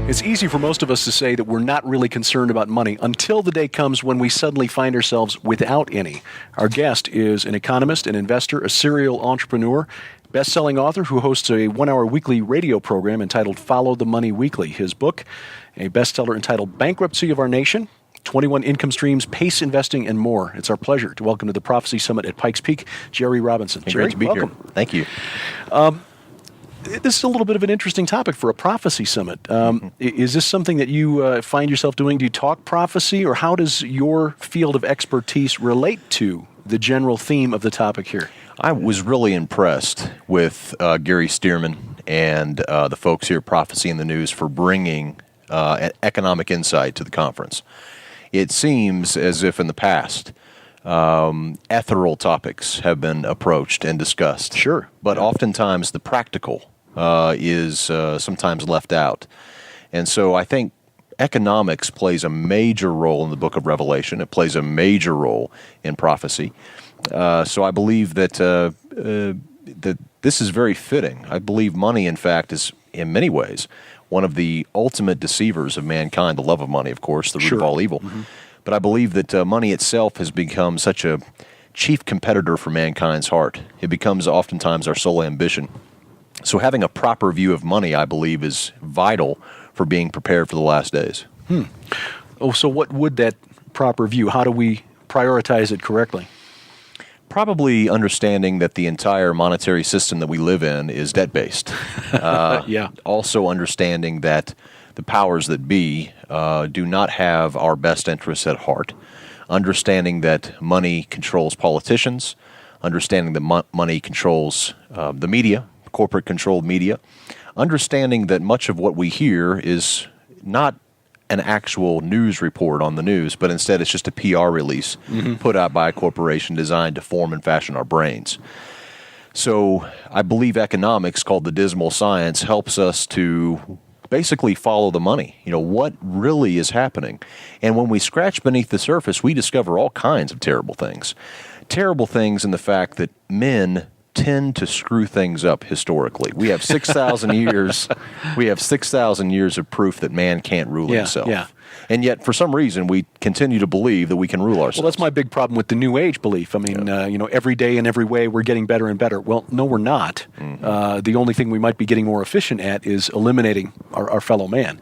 It's easy for most of us to say that we're not really concerned about money until the day comes when we suddenly find ourselves without any. Our guest is an economist, an investor, a serial entrepreneur, best-selling author who hosts a one-hour weekly radio program entitled Follow the Money Weekly. His book, a bestseller entitled Bankruptcy of Our Nation, 21 Income Streams, Pace Investing, and More. It's our pleasure to welcome to the Prophecy Summit at Pikes Peak, Jerry Robinson. Hey, Jerry, great to be welcome. here. Thank you. This is a little bit of an interesting topic for a prophecy summit. Is this something that you find yourself doing? Do you talk prophecy, or how does your field of expertise relate to the general theme of the topic here? I was really impressed with Gary Stearman and the folks here at Prophecy in the News for bringing economic insight to the conference. It seems as if in the past, ethereal topics have been approached and discussed. Sure. But oftentimes the practical is sometimes left out. And so I think economics plays a major role in the book of Revelation. It plays a major role in prophecy. So I believe that that this is very fitting. I believe money, in fact, is in many ways one of the ultimate deceivers of mankind, the love of money, of course, the root of all evil. Mm-hmm. But I believe that money itself has become such a chief competitor for mankind's heart. It becomes oftentimes our sole ambition. So having a proper view of money, I believe, is vital for being prepared for the last days. Oh, so what would that proper view? How do we prioritize it correctly? Probably understanding that the entire monetary system that we live in is debt-based. Yeah. Also understanding that the powers that be do not have our best interests at heart. Understanding that money controls politicians. Understanding that money controls the media, corporate-controlled media. Understanding that much of what we hear is not an actual news report on the news, but instead it's just a PR release put out by a corporation designed to form and fashion our brains. So I believe economics, called the dismal science, helps us to basically follow the money. You know, what really is happening. And when we scratch beneath the surface, we discover all kinds of terrible things. Terrible things in the fact that men tend to screw things up historically. We have 6,000 years. We have 6,000 years of proof that man can't rule himself. Yeah. And yet, for some reason, we continue to believe that we can rule ourselves. Well, that's my big problem with the New Age belief. I mean, every day in every way we're getting better and better. Well, no, we're not. The only thing we might be getting more efficient at is eliminating our fellow man.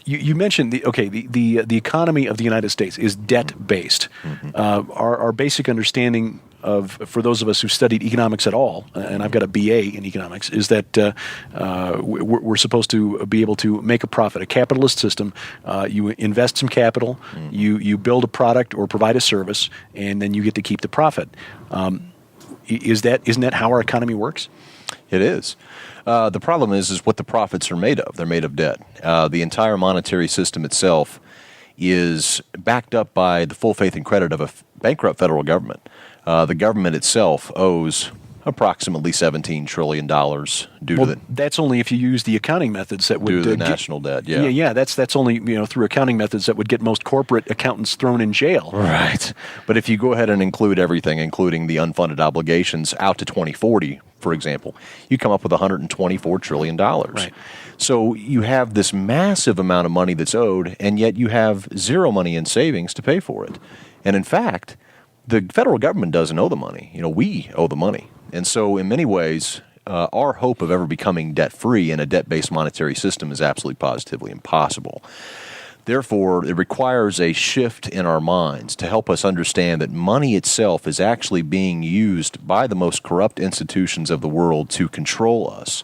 You mentioned the economy of the United States is debt-based. Our basic understanding for those of us who studied economics at all, and I've got a BA in economics, is that we're supposed to be able to make a profit. A capitalist system, you invest some capital, you build a product or provide a service, and then you get to keep the profit. Isn't that how our economy works? It is. The problem is what the profits are made of. They're made of debt. The entire monetary system itself is backed up by the full faith and credit of a bankrupt federal government. The government itself owes approximately $17 trillion due to the... That's only if you use the accounting methods that would... Due to the national debt, yeah. Yeah, that's only through accounting methods that would get most corporate accountants thrown in jail. Right. But if you go ahead and include everything, including the unfunded obligations out to 2040, for example, you come up with $124 trillion. Right. So you have this massive amount of money that's owed, and yet you have zero money in savings to pay for it. And in fact, the federal government doesn't owe the money. We owe the money. And so in many ways, our hope of ever becoming debt-free in a debt-based monetary system is absolutely positively impossible. Therefore, it requires a shift in our minds to help us understand that money itself is actually being used by the most corrupt institutions of the world to control us.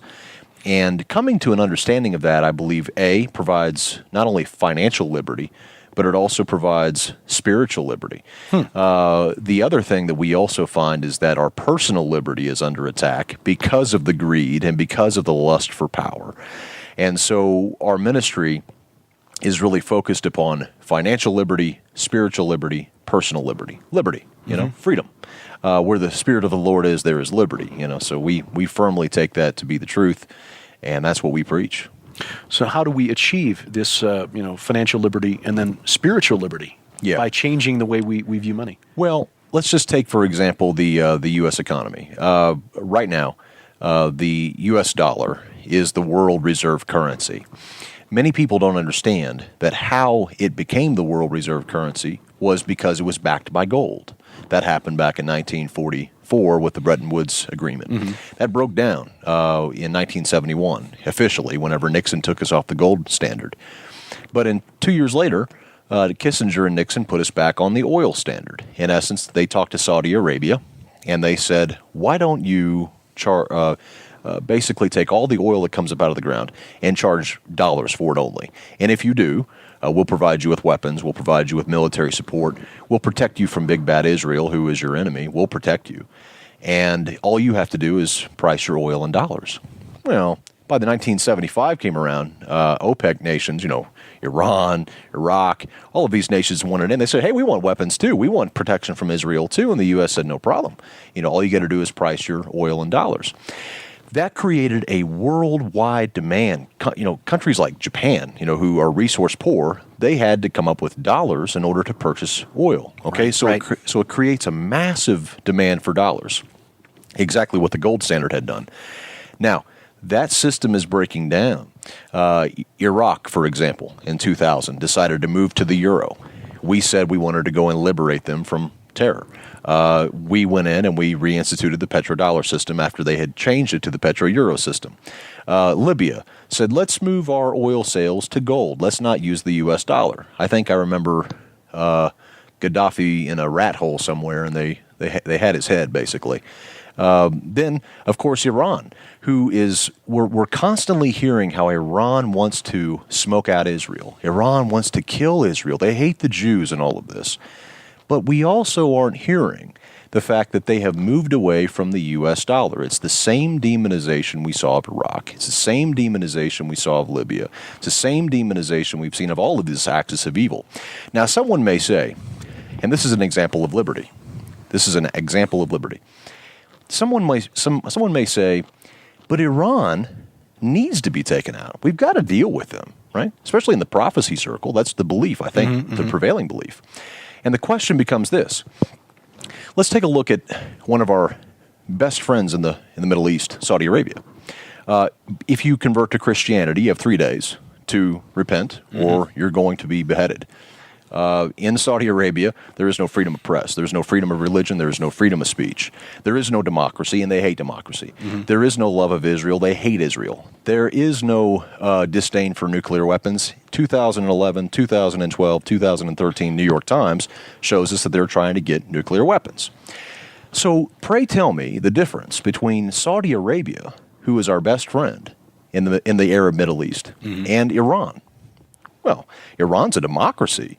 And coming to an understanding of that, I believe, A, provides not only financial liberty, but it also provides spiritual liberty. The other thing that we also find is that our personal liberty is under attack because of the greed and because of the lust for power. And so our ministry is really focused upon financial liberty, spiritual liberty, personal liberty. Liberty, freedom. Where the Spirit of the Lord is, there is liberty. So we firmly take that to be the truth, and that's what we preach. So how do we achieve this, financial liberty and then spiritual liberty by changing the way we view money? Well, let's just take, for example, the U.S. economy. Right now, the U.S. dollar is the world reserve currency. Many people don't understand that how it became the world reserve currency was because it was backed by gold. That happened back in 1944 with the Bretton Woods Agreement. Mm-hmm. That broke down in 1971, officially, whenever Nixon took us off the gold standard. But 2 years later, Kissinger and Nixon put us back on the oil standard. In essence, they talked to Saudi Arabia, and they said, why don't you basically take all the oil that comes up out of the ground and charge dollars for it only. And if you do, we'll provide you with weapons, we'll provide you with military support, we'll protect you from big bad Israel, who is your enemy, we'll protect you. And all you have to do is price your oil in dollars. Well, by the 1975 came around, OPEC nations, Iran, Iraq, all of these nations wanted in. They said, hey, we want weapons too. We want protection from Israel too. And the U.S. said, no problem. All you got to do is price your oil in dollars. That created a worldwide demand. Countries like Japan, who are resource poor, they had to come up with dollars in order to purchase oil. Okay, right, so right. So it creates a massive demand for dollars. Exactly what the gold standard had done. Now, that system is breaking down. Iraq, for example, in 2000, decided to move to the euro. We said we wanted to go and liberate them from terror. We went in and we reinstituted the petrodollar system after they had changed it to the petro-euro system. Libya said, let's move our oil sales to gold. Let's not use the U.S. dollar. I think I remember Gaddafi in a rat hole somewhere, and they had his head, basically. Then, of course, Iran, who is, we're constantly hearing how Iran wants to smoke out Israel. Iran wants to kill Israel. They hate the Jews and all of this. But we also aren't hearing the fact that they have moved away from the U.S. dollar. It's the same demonization we saw of Iraq. It's the same demonization we saw of Libya. It's the same demonization we've seen of all of this axis of evil. Now, someone may say, and this is an example of liberty. This is an example of liberty. Someone may say, but Iran needs to be taken out. We've got to deal with them, right? Especially in the prophecy circle. That's the belief, I think, the prevailing belief. And the question becomes this. Let's take a look at one of our best friends in the Middle East, Saudi Arabia. If you convert to Christianity, you have 3 days to repent, or you're going to be beheaded. In Saudi Arabia, there is no freedom of press. There is no freedom of religion. There is no freedom of speech. There is no democracy, and they hate democracy. There is no love of Israel. They hate Israel. There is no disdain for nuclear weapons. 2011, 2012, 2013 New York Times shows us that they're trying to get nuclear weapons. So pray tell me the difference between Saudi Arabia, who is our best friend in the Arab Middle East, and Iran. Well, Iran's a democracy,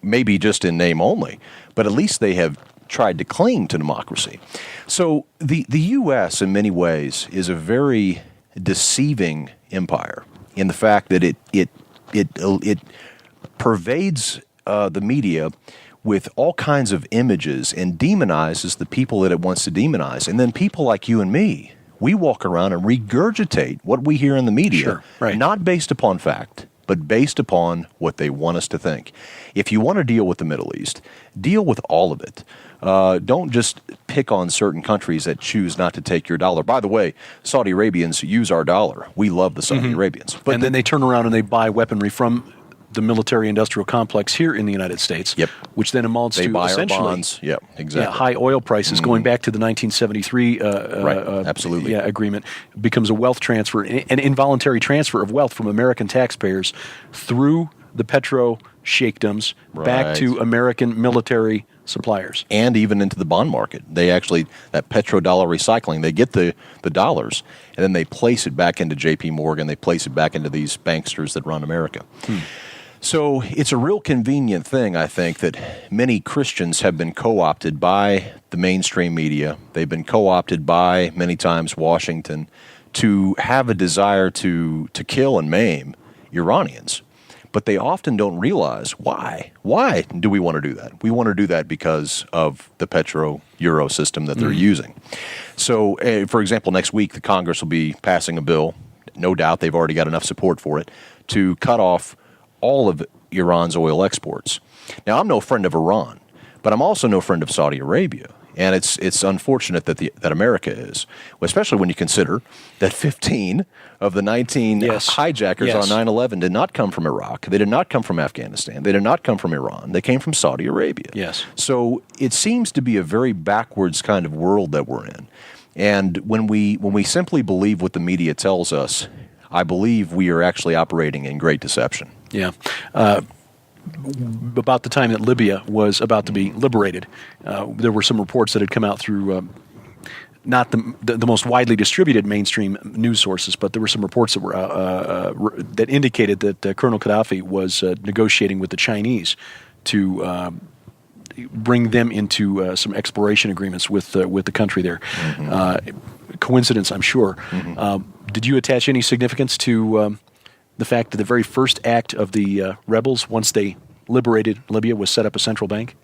maybe just in name only, but at least they have tried to cling to democracy. So the U.S. in many ways is a very deceiving empire in the fact that it pervades the media with all kinds of images and demonizes the people that it wants to demonize. And then people like you and me, we walk around and regurgitate what we hear in the media, not based upon fact, but based upon what they want us to think. If you want to deal with the Middle East, deal with all of it. Don't just pick on certain countries that choose not to take your dollar. By the way, Saudi Arabians use our dollar. We love the Saudi Arabians. But then they turn around and they buy weaponry from the military-industrial complex here in the United States, which then amounts to buy essentially our bonds. Exactly. High oil prices going back to the 1973 absolutely. agreement becomes a wealth transfer, an involuntary transfer of wealth from American taxpayers through the petro sheikdoms back to American military suppliers. And even into the bond market. They actually, that petrodollar recycling, they get the dollars, and then they place it back into J.P. Morgan, they place it back into these banksters that run America. So it's a real convenient thing, I think, that many Christians have been co-opted by the mainstream media. They've been co-opted by, many times, Washington to have a desire to kill and maim Iranians. But they often don't realize why. Why do we want to do that? We want to do that because of the petro-euro system that they're using. So, for example, next week the Congress will be passing a bill, no doubt they've already got enough support for it, to cut off all of Iran's oil exports. Now, I'm no friend of Iran, but I'm also no friend of Saudi Arabia. And it's unfortunate that America is, especially when you consider that 15 of the 19 hijackers on 9/11 did not come from Iraq. They did not come from Afghanistan. They did not come from Iran. They came from Saudi Arabia. Yes. So it seems to be a very backwards kind of world that we're in. And when we simply believe what the media tells us, I believe we are actually operating in great deception. Yeah. About the time that Libya was about to be liberated, there were some reports that had come out through not the most widely distributed mainstream news sources, but there were some reports that were that indicated that Colonel Gaddafi was negotiating with the Chinese to bring them into some exploration agreements with the country there. Coincidence, I'm sure. Did you attach any significance to the fact that the very first act of the rebels, once they liberated Libya, was set up a central bank?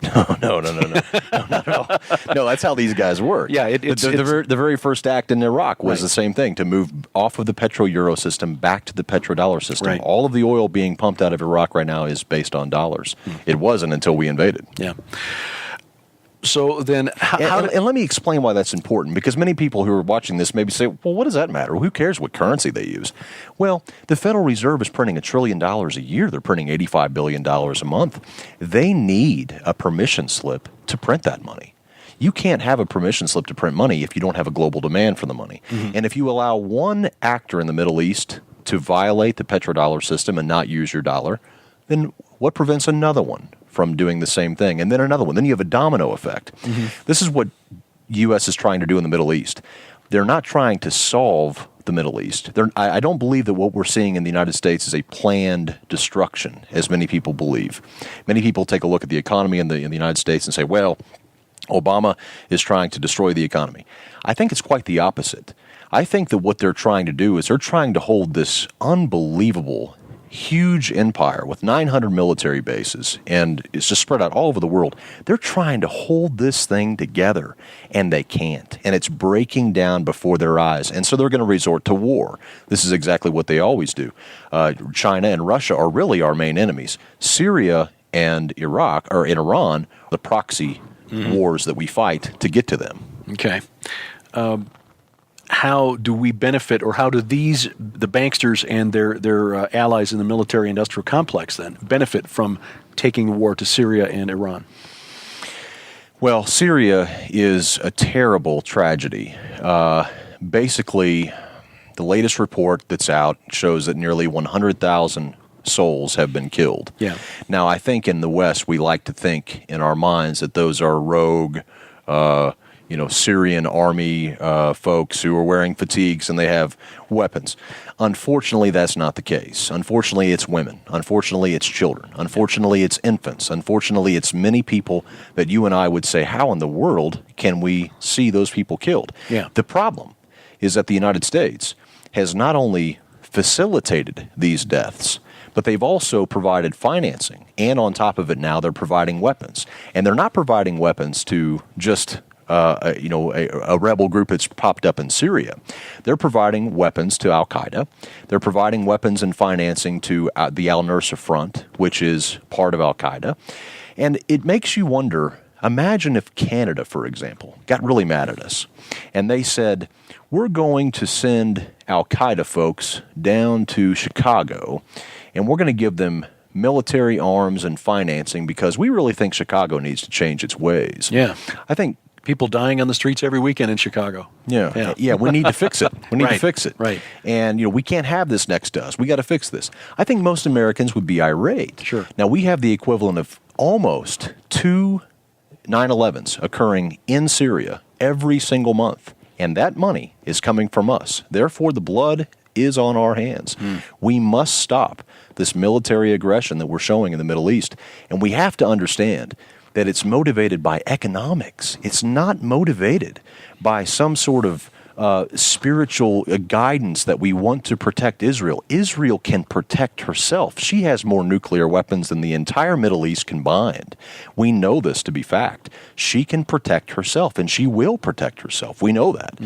No, not at all. No, that's how these guys work. Yeah, the very first act in Iraq was the same thing, to move off of the petro-euro system back to the petrodollar system. Right. All of the oil being pumped out of Iraq right now is based on dollars. It wasn't until we invaded. Yeah. So then, and let me explain why that's important, because many people who are watching this maybe say, well, what does that matter? Who cares what currency they use? Well, the Federal Reserve is printing $1 trillion a year. They're printing $85 billion a month. They need a permission slip to print that money. You can't have a permission slip to print money if you don't have a global demand for the money. And if you allow one actor in the Middle East to violate the petrodollar system and not use your dollar, then what prevents another one from doing the same thing, and then another one? Then you have a domino effect. This is what U.S. is trying to do in the Middle East. They're not trying to solve the Middle East. I don't believe that what we're seeing in the United States is a planned destruction, as many people believe. Many people take a look at the economy in the United States and say, well, Obama is trying to destroy the economy. I think it's quite the opposite. I think that what they're trying to do is they're trying to hold this unbelievable huge empire with 900 military bases, and it's just spread out all over the world. They're trying to hold this thing together, and they can't. And it's breaking down before their eyes. And so they're going to resort to war. This is exactly what they always do. China and Russia are really our main enemies. Syria and Iraq, or in Iran, the proxy wars that we fight to get to them. Okay. How do we benefit, or how do the banksters and their allies in the military-industrial complex then benefit from taking the war to Syria and Iran? Well, Syria is a terrible tragedy. Basically, the latest report that's out shows that nearly 100,000 souls have been killed. Yeah. Now, I think in the West, we like to think in our minds that those are rogue Syrian army folks who are wearing fatigues and they have weapons. Unfortunately, that's not the case. Unfortunately, it's women. Unfortunately, it's children. Unfortunately, it's infants. Unfortunately, it's many people that you and I would say, how in the world can we see those people killed? Yeah. The problem is that the United States has not only facilitated these deaths, but they've also provided financing. And on top of it now, they're providing weapons. And they're not providing weapons to just a rebel group that's popped up in Syria. They're providing weapons to Al-Qaeda. They're providing weapons and financing to the Al-Nusra Front, which is part of Al-Qaeda. And it makes you wonder, imagine if Canada, for example, got really mad at us and they said, we're going to send Al-Qaeda folks down to Chicago and we're going to give them military arms and financing because we really think Chicago needs to change its ways. Yeah. I think people dying on the streets every weekend in Chicago. Yeah, we need to fix it. We need to fix it. Right. And, we can't have this next to us. We got to fix this. I think most Americans would be irate. Sure. Now, we have the equivalent of almost 2 9/11s occurring in Syria every single month. And that money is coming from us. Therefore, the blood is on our hands. We must stop this military aggression that we're showing in the Middle East. And we have to understand that it's motivated by economics. It's not motivated by some sort of spiritual guidance that we want to protect Israel. Israel can protect herself. She has more nuclear weapons than the entire Middle East combined. We know this to be fact. She can protect herself, and she will protect herself. We know that.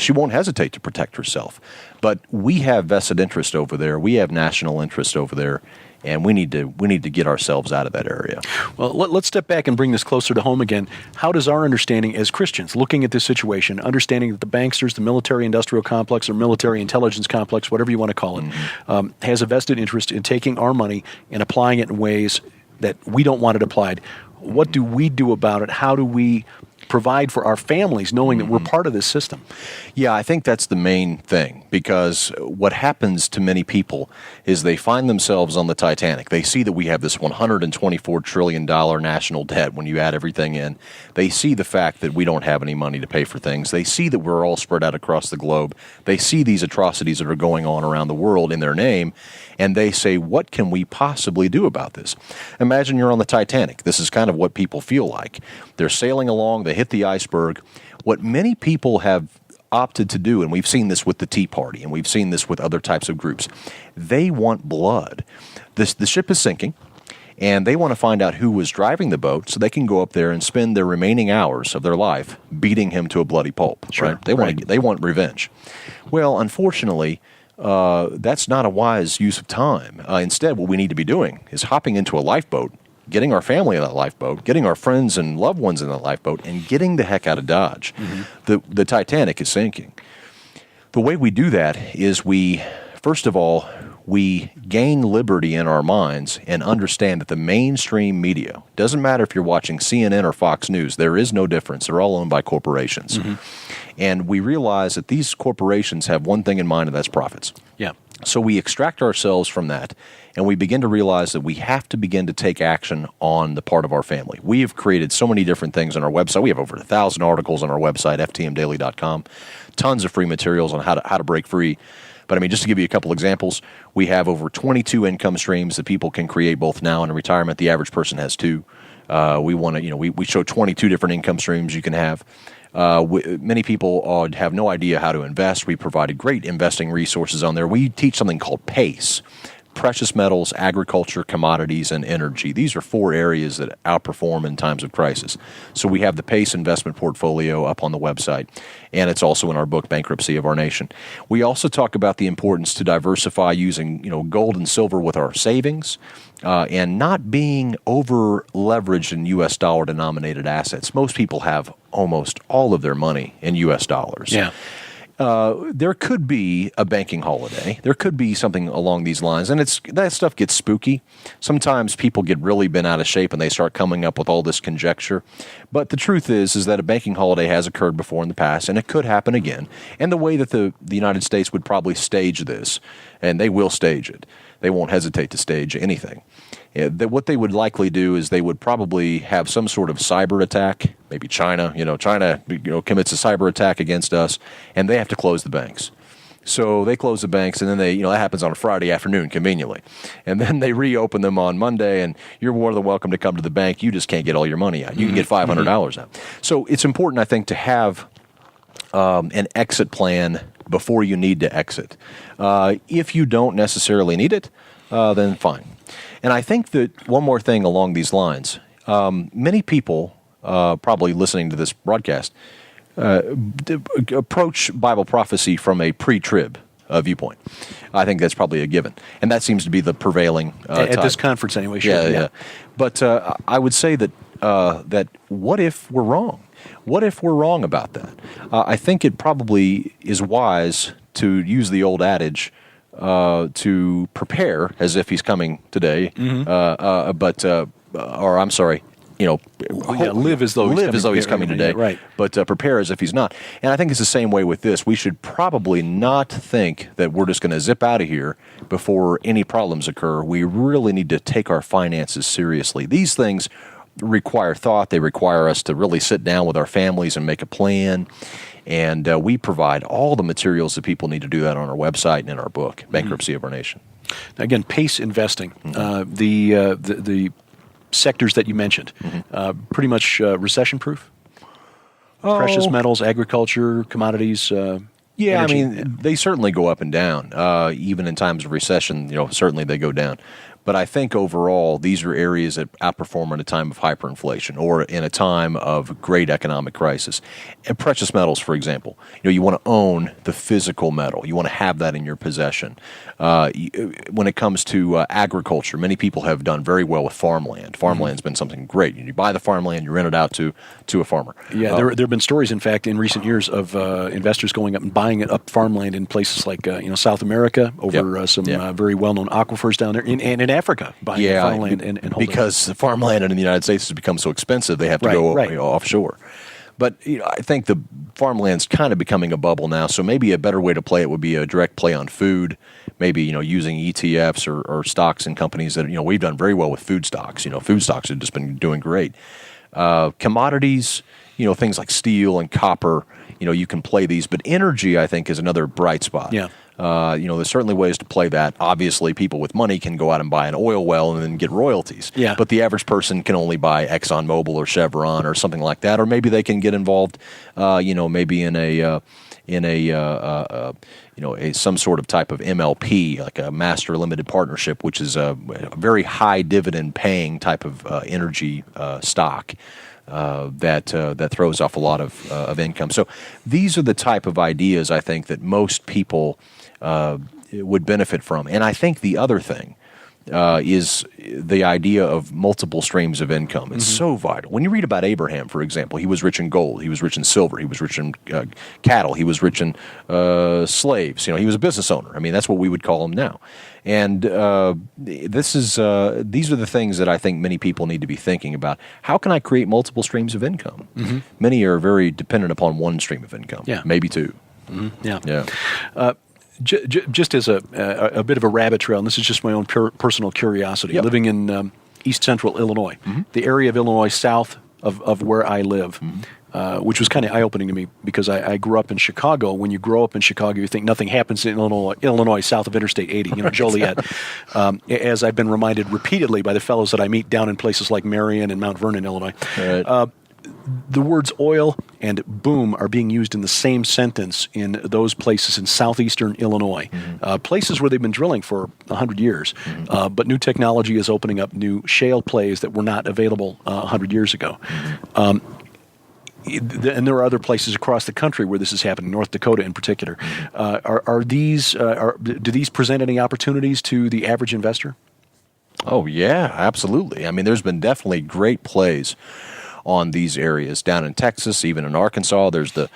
She won't hesitate to protect herself. But we have vested interest over there. We have national interest over there. and we need to get ourselves out of that area. Well, let's step back and bring this closer to home again. How does our understanding as Christians, looking at this situation, understanding that the banksters, the military-industrial complex or military intelligence complex, whatever you want to call it, has a vested interest in taking our money and applying it in ways that we don't want it applied? What do we do about it? How do we provide for our families knowing that we're part of this system? Yeah, I think that's the main thing, because what happens to many people is they find themselves on the Titanic. They see that we have this $124 trillion national debt when you add everything in. They see the fact that we don't have any money to pay for things. They see that we're all spread out across the globe. They see these atrocities that are going on around the world in their name, and they say, what can we possibly do about this? Imagine you're on the Titanic. This is kind of what people feel like. They're sailing along, they hit the iceberg. What many people have opted to do, and we've seen this with the Tea Party, and we've seen this with other types of groups, they want blood. The ship is sinking, and they want to find out who was driving the boat so they can go up there and spend their remaining hours of their life beating him to a bloody pulp. Sure, right? They want revenge. Well, unfortunately, that's not a wise use of time. Instead, what we need to be doing is hopping into a lifeboat, getting our family in that lifeboat, getting our friends and loved ones in that lifeboat, and getting the heck out of Dodge. The Titanic is sinking. The way we do that is first of all, we gain liberty in our minds and understand that the mainstream media, doesn't matter if you're watching CNN or Fox News, there is no difference. They're all owned by corporations. And we realize that these corporations have one thing in mind, and that's profits. Yeah. So we extract ourselves from that, and we begin to realize that we have to begin to take action on the part of our family. We have created so many different things on our website. We have over 1,000 articles on our website, ftmdaily.com, tons of free materials on how to break free. But I mean, just to give you a couple examples, we have over 22 income streams that people can create both now and in retirement. The average person has 2. We show 22 different income streams you can have. Many people have no idea how to invest. We provided great investing resources on there. We teach something called PACE, precious metals, agriculture, commodities, and energy. These are 4 areas that outperform in times of crisis. So we have the PACE investment portfolio up on the website, and it's also in our book, Bankruptcy of Our Nation. We also talk about the importance to diversify using gold and silver with our savings, and not being over-leveraged in U.S. dollar-denominated assets. Most people have almost all of their money in U.S. dollars. Yeah. There could be a banking holiday. There could be something along these lines, and that stuff gets spooky. Sometimes people get really bent out of shape and they start coming up with all this conjecture. But the truth is that a banking holiday has occurred before in the past, and it could happen again. And the way that the United States would probably stage this, and they will stage it, they won't hesitate to stage anything. What they would likely do is they would probably have some sort of cyber attack. Maybe China commits a cyber attack against us, and they have to close the banks. So they close the banks, and then that happens on a Friday afternoon, conveniently. And then they reopen them on Monday, and you're more than welcome to come to the bank. You just can't get all your money out. You can get $500 out. So it's important, I think, to have an exit plan before you need to exit. If you don't necessarily need it, then fine. And I think that one more thing along these lines, many people probably listening to this broadcast approach Bible prophecy from a pre-trib viewpoint. I think that's probably a given. And that seems to be the prevailing at this conference anyway. Sure. Yeah. But I would say that what if we're wrong? What if we're wrong about that? I think it probably is wise to use the old adage, to prepare as if he's coming today, live as though he's coming today, right? But prepare as if he's not. And I think it's the same way with this. We should probably not think that we're just going to zip out of here before any problems occur. We really need to take our finances seriously. These things require thought. They require us to really sit down with our families and make a plan. And we provide all the materials that people need to do that on our website and in our book, Bankruptcy of Our Nation. Now, again, PACE investing, the sectors that you mentioned, pretty much recession-proof? Precious metals, agriculture, commodities, energy. They certainly go up and down. Even in times of recession, certainly they go down. But I think overall, these are areas that outperform in a time of hyperinflation or in a time of great economic crisis. And precious metals, for example, you want to own the physical metal. You want to have that in your possession. When it comes to agriculture, many people have done very well with farmland. Farmland's been something great. You buy the farmland, you rent it out to a farmer. Yeah, there have been stories, in fact, in recent years of investors going up and buying up farmland in places like South America over some very well-known aquifers down there, and in Africa, buying farmland and holding because the farmland in the United States has become so expensive, they have to go offshore. But I think the farmland's kind of becoming a bubble now, so maybe a better way to play it would be a direct play on food, maybe using ETFs or stocks in companies that we've done very well with food stocks. Food stocks have just been doing great. Commodities, things like steel and copper, you can play these, but energy, I think, is another bright spot. Yeah. There's certainly ways to play that. Obviously, people with money can go out and buy an oil well and then get royalties. Yeah. But the average person can only buy ExxonMobil or Chevron or something like that, or maybe they can get involved, maybe in some sort of type of MLP, like a master limited partnership, which is a very high dividend paying type of energy stock. That throws off a lot of income. So these are the type of ideas I think that most people would benefit from. And I think the other thing is the idea of multiple streams of income. It's so vital. When you read about Abraham, for example, he was rich in gold, he was rich in silver, he was rich in cattle, he was rich in slaves. He was a business owner. I mean, that's what we would call him now. And these are the things that I think many people need to be thinking about. How can I create multiple streams of income? Many are very dependent upon one stream of income, maybe two. Just as a bit of a rabbit trail, and this is just my own personal curiosity, living in east central Illinois, the area of Illinois south of where I live, which was kind of eye-opening to me because I grew up in Chicago. When you grow up in Chicago, you think nothing happens in Illinois south of Interstate 80, Joliet. As I've been reminded repeatedly by the fellows that I meet down in places like Marion and Mount Vernon, Illinois. Right. The words oil and boom are being used in the same sentence in those places in southeastern Illinois, places where they've been drilling for 100 years, but new technology is opening up new shale plays that were not available 100 years ago. And there are other places across the country where this is happening, North Dakota in particular. Do these present any opportunities to the average investor? Oh, yeah, absolutely. I mean, there's been definitely great plays on these areas down in Texas, even in Arkansas. There's the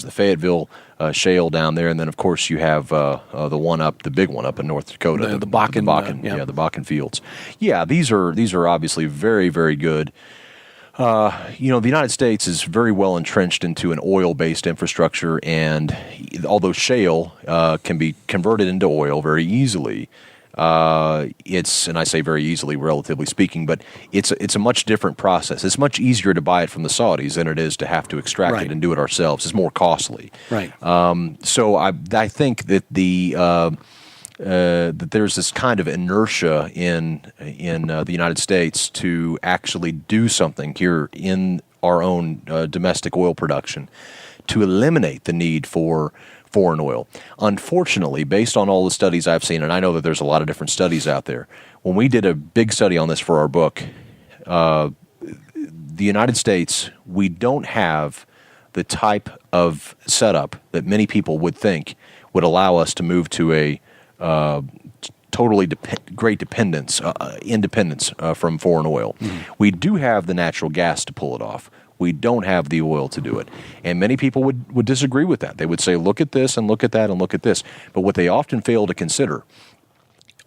Fayetteville shale down there, and then of course you have the big one up in North Dakota, the Bakken, the Bakken fields. Yeah, these are obviously very, very good. The United States is very well entrenched into an oil-based infrastructure, and although shale can be converted into oil very easily, and I say very easily, relatively speaking, but it's a much different process. It's much easier to buy it from the Saudis than it is to have to extract it and do it ourselves. It's more costly. Right. So I think that that there's this kind of inertia in the United States to actually do something here in our own domestic oil production to eliminate the need for foreign oil. Unfortunately, based on all the studies I've seen, and I know that there's a lot of different studies out there, when we did a big study on this for our book, the United States, we don't have the type of setup that many people would think would allow us to move to a totally great independence from foreign oil. We do have the natural gas to pull it off. We don't have the oil to do it. And many people would disagree with that. They would say, look at this and look at that and look at this. But what they often fail to consider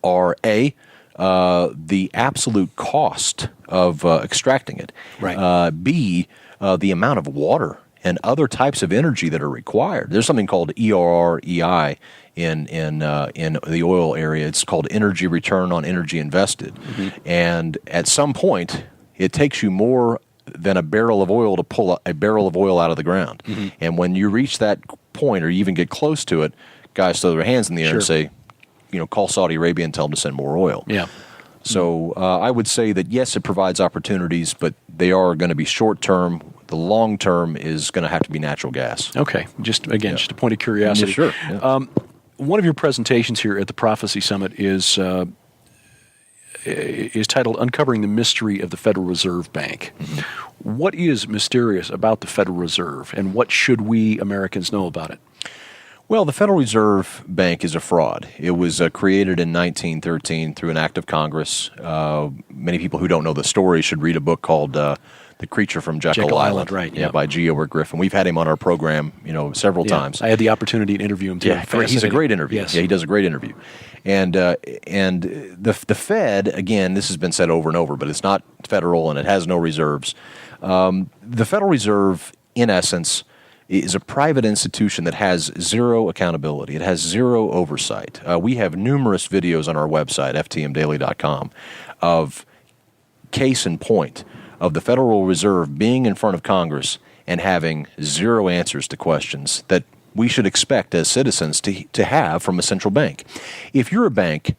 are, A, the absolute cost of extracting it. Right. B, the amount of water and other types of energy that are required. There's something called ERREI in the oil area. It's called energy return on energy invested. And at some point, it takes you more than a barrel of oil to pull a barrel of oil out of the ground. And when you reach that point or you even get close to it, guys throw their hands in the air and say, call Saudi Arabia and tell them to send more oil. Yeah. So I would say that, yes, it provides opportunities, but they are going to be short-term. The long-term is going to have to be natural gas. Okay. Just a point of curiosity. Yeah, sure. Yeah. One of your presentations here at the Prophecy Summit is is titled Uncovering the Mystery of the Federal Reserve Bank. What is mysterious about the Federal Reserve, and what should we Americans know about it? Well, the Federal Reserve Bank is a fraud. It was created in 1913 through an act of Congress. Many people who don't know the story should read a book called The Creature from Jekyll Island. Right? Yeah, by Gilbert Griffin. We've had him on our program, several times. I had the opportunity to interview him too. Yeah, he's a great interview. Yes. Yeah, he does a great interview. And the Fed, again, this has been said over and over, but it's not federal and it has no reserves. The Federal Reserve, in essence, is a private institution that has zero accountability. It has zero oversight. We have numerous videos on our website, ftmdaily.com, of case in point of the Federal Reserve being in front of Congress and having zero answers to questions that we should expect as citizens to have from a central bank. If you're a bank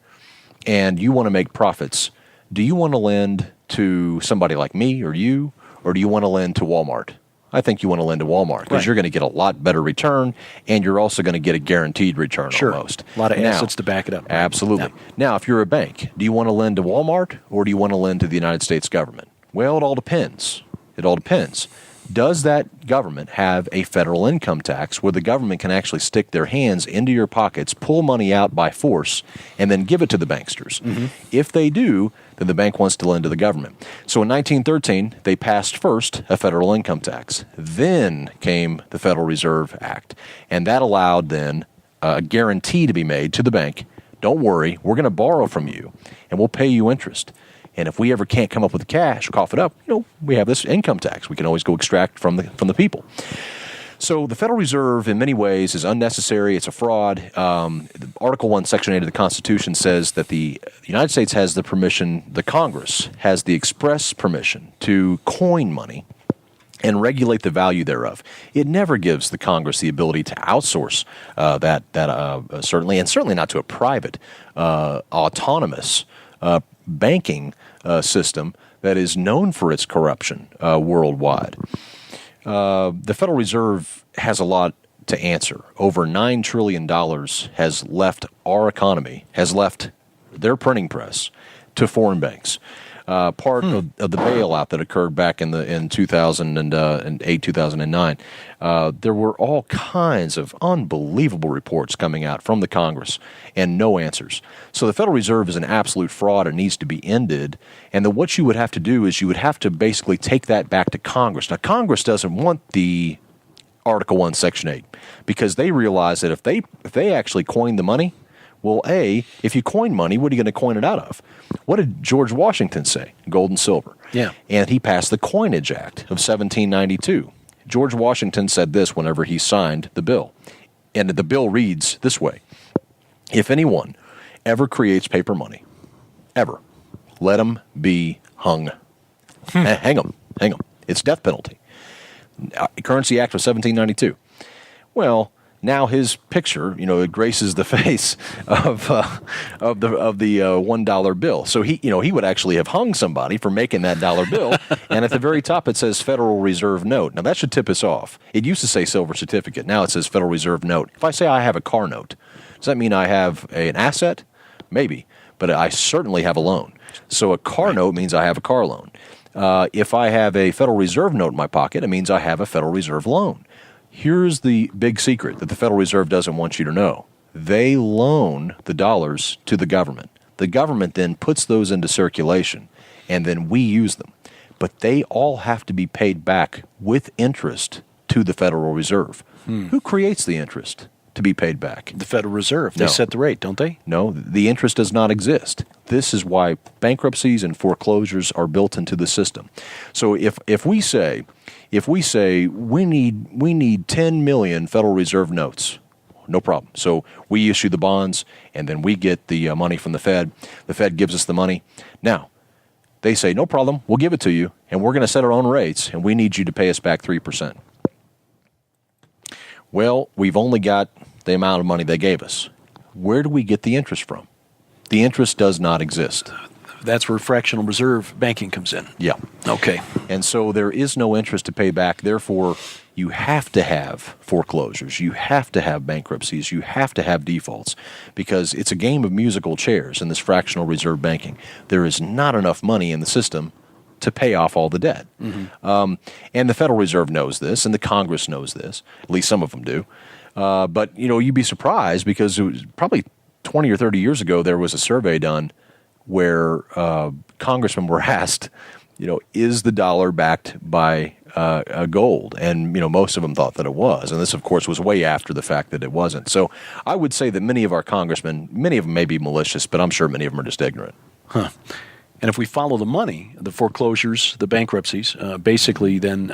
and you want to make profits, do you want to lend to somebody like me or you, or do you want to lend to Walmart? I think you want to lend to Walmart because you're going to get a lot better return, and you're also going to get a guaranteed return almost. A lot of assets to back it up. Absolutely. Yeah. Now, if you're a bank, do you want to lend to Walmart or do you want to lend to the United States government? Well, it all depends. It all depends. Does that government have a federal income tax where the government can actually stick their hands into your pockets, pull money out by force, and then give it to the banksters? If they do, then the bank wants to lend to the government. So in 1913, they passed first a federal income tax. Then came the Federal Reserve Act, and that allowed then a guarantee to be made to the bank. Don't worry, we're going to borrow from you, and we'll pay you interest. And if we ever can't come up with the cash, cough it up, we have this income tax. We can always go extract from the people. So the Federal Reserve, in many ways, is unnecessary. It's a fraud. Article 1, Section 8 of the Constitution says that the United States has the permission, the Congress has the express permission to coin money and regulate the value thereof. It never gives the Congress the ability to outsource that certainly, and certainly not to a private, autonomous banking system that is known for its corruption worldwide. The Federal Reserve has a lot to answer. Over $9 trillion has left our economy, has left their printing press to foreign banks. Part of the bailout that occurred back in 2008, 2009, there were all kinds of unbelievable reports coming out from the Congress and no answers. So the Federal Reserve is an absolute fraud and needs to be ended. And what you would have to do is you would have to basically take that back to Congress. Now, Congress doesn't want the Article 1, Section 8 because they realize that if they actually coin the money, well, if you coin money, what are you going to coin it out of? What did George Washington say? Gold and silver. Yeah. And he passed the Coinage Act of 1792. George Washington said this whenever he signed the bill. And the bill reads this way: if anyone ever creates paper money, ever, let him be hung. Hang him. It's death penalty. Currency Act of 1792. Well, now his picture, it graces the face of the $1 bill. So he would actually have hung somebody for making that dollar bill. And at the very top it says Federal Reserve Note. Now that should tip us off. It used to say silver certificate. Now it says Federal Reserve Note. If I say I have a car note, does that mean I have an asset? Maybe, but I certainly have a loan. So a car note means I have a car loan. If I have a Federal Reserve note in my pocket, it means I have a Federal Reserve loan. Here's the big secret that the Federal Reserve doesn't want you to know. They loan the dollars to the government. The government then puts those into circulation, and then we use them. But they all have to be paid back with interest to the Federal Reserve. Who creates the interest to be paid back? The Federal Reserve. They set the rate, don't they? No, the interest does not exist. This is why bankruptcies and foreclosures are built into the system. So if we say we need 10 million Federal Reserve notes, no problem. So we issue the bonds, and then we get the money from the Fed. The Fed gives us the money. Now, they say, no problem, we'll give it to you, and we're going to set our own rates, and we need you to pay us back 3%. Well, we've only got the amount of money they gave us. Where do we get the interest from? The interest does not exist. That's where fractional reserve banking comes in. Yeah. Okay. And so there is no interest to pay back. Therefore, you have to have foreclosures, you have to have bankruptcies, you have to have defaults, because it's a game of musical chairs in this fractional reserve banking. There is not enough money in the system to pay off all the debt. And the Federal Reserve knows this, and the Congress knows this. At least some of them do. But, you'd be surprised, because it was probably 20 or 30 years ago, there was a survey done where congressmen were asked, is the dollar backed by gold? And, most of them thought that it was. And this, of course, was way after the fact that it wasn't. So I would say that many of our congressmen, many of them may be malicious, but I'm sure many of them are just ignorant. Huh. And if we follow the money, the foreclosures, the bankruptcies, basically then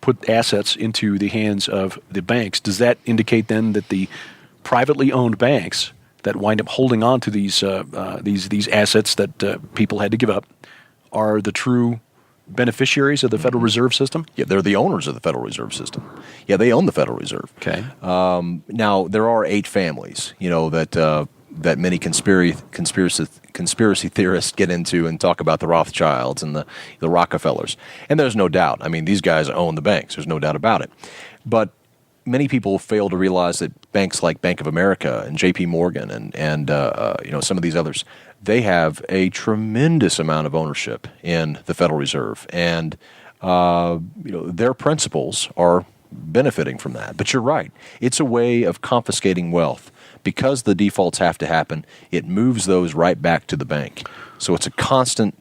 put assets into the hands of the banks, does that indicate then that the privately owned banks that wind up holding on to these assets that people had to give up are the true beneficiaries of the Federal Reserve System? Yeah, they're the owners of the Federal Reserve System. Yeah, they own the Federal Reserve. Okay. Now, there are 8 families, that many conspiracy theorists get into and talk about, the Rothschilds and the Rockefellers. And there's no doubt. I mean, these guys own the banks. There's no doubt about it. But many people fail to realize that banks like Bank of America and J.P. Morgan and some of these others, they have a tremendous amount of ownership in the Federal Reserve. And their principals are benefiting from that. But you're right. It's a way of confiscating wealth. Because the defaults have to happen, it moves those right back to the bank. So it's a constant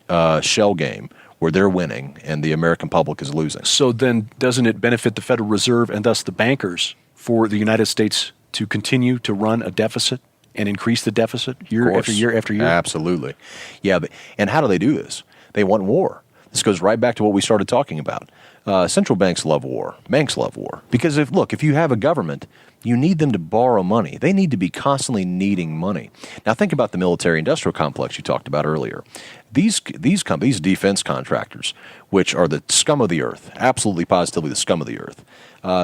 shell game where they're winning and the American public is losing. So then doesn't it benefit the Federal Reserve and thus the bankers for the United States to continue to run a deficit and increase the deficit year after year after year? Absolutely. Yeah, and how do they do this? They want war. This goes right back to what we started talking about. Central banks love war. Banks love war. Because if you have a government, you need them to borrow money. They need to be constantly needing money. Now think about the military-industrial complex you talked about earlier. These defense contractors, which are the scum of the earth, absolutely positively the scum of the earth,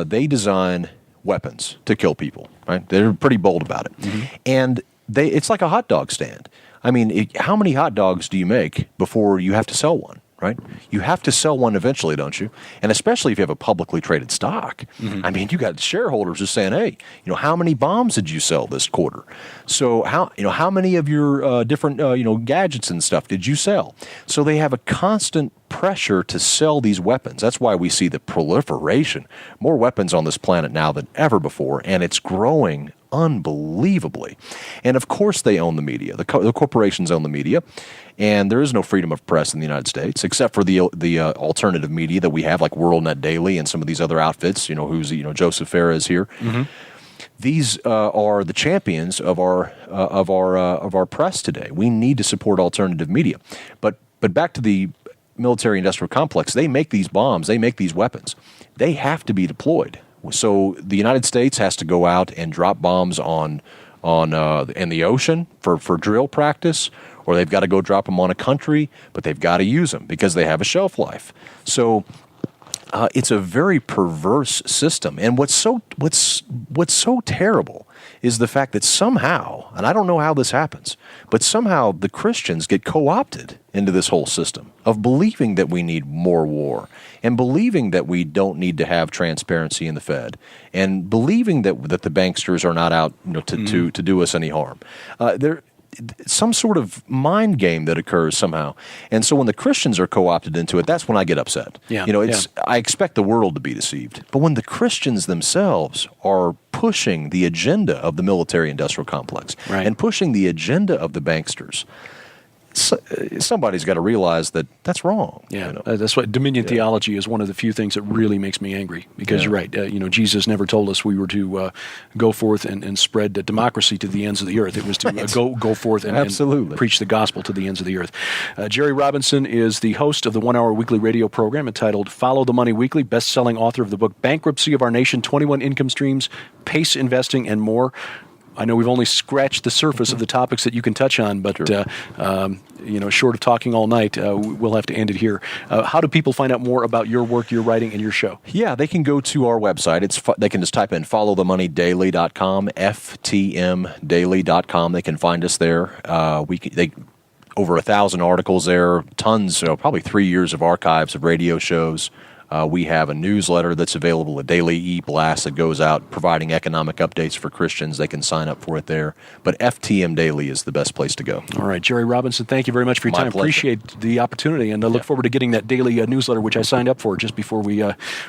they design weapons to kill people. Right? They're pretty bold about it. Mm-hmm. And it's like a hot dog stand. I mean, how many hot dogs do you make before you have to sell one? Right? You have to sell one eventually, don't you? And especially if you have a publicly traded stock. Mm-hmm. I mean, you got shareholders just saying, "Hey, how many bombs did you sell this quarter? So how many of your different gadgets and stuff did you sell?" So they have a constant pressure to sell these weapons. That's why we see the proliferation, more weapons on this planet now than ever before, and it's growing unbelievably. And of course they own the media. The corporations own the media, and there is no freedom of press in the United States except for the alternative media that we have, like WorldNet Daily and some of these other outfits. Who's Joseph Farah is here. Mm-hmm. These are the champions of our press today. We need to support alternative media, but back to the military-industrial complex. They make these bombs. They make these weapons. They have to be deployed. So the United States has to go out and drop bombs in the ocean for drill practice, or they've got to go drop them on a country, but they've got to use them because they have a shelf life. So it's a very perverse system. And what's so terrible is the fact that somehow, and I don't know how this happens, but somehow the Christians get co-opted into this whole system of believing that we need more war and believing that we don't need to have transparency in the Fed and believing that the banksters are not out to do us any harm. Some sort of mind game that occurs somehow. And so when the Christians are co-opted into it, that's when I get upset. Yeah, I expect the world to be deceived. But when the Christians themselves are pushing the agenda of the military-industrial complex and pushing the agenda of the banksters, somebody's got to realize that that's wrong. Yeah, that's why Dominion theology is one of the few things that really makes me angry. Because you're right. Jesus never told us we were to go forth and spread democracy to the ends of the earth. It was to go forth and preach the gospel to the ends of the earth. Jerry Robinson is the host of the 1-hour weekly radio program entitled Follow the Money Weekly, best-selling author of the book Bankruptcy of Our Nation, 21 Income Streams, Pace Investing, and more. I know we've only scratched the surface of the topics that you can touch on, but short of talking all night, we'll have to end it here. How do people find out more about your work, your writing, and your show? Yeah, they can go to our website. They can just type in followthemoneydaily.com, ftmdaily.com. They can find us there. Over 1,000 articles there, tons, probably 3 years of archives of radio shows. We have a newsletter that's available, a daily e-blast that goes out providing economic updates for Christians. They can sign up for it there. But FTM Daily is the best place to go. All right, Jerry Robinson, thank you very much for your My time. pleasure. Appreciate the opportunity, and I look forward to getting that daily newsletter, which I signed up for just before we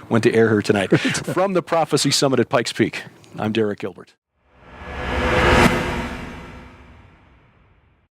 went to air here tonight. From the Prophecy Summit at Pikes Peak, I'm Derek Gilbert.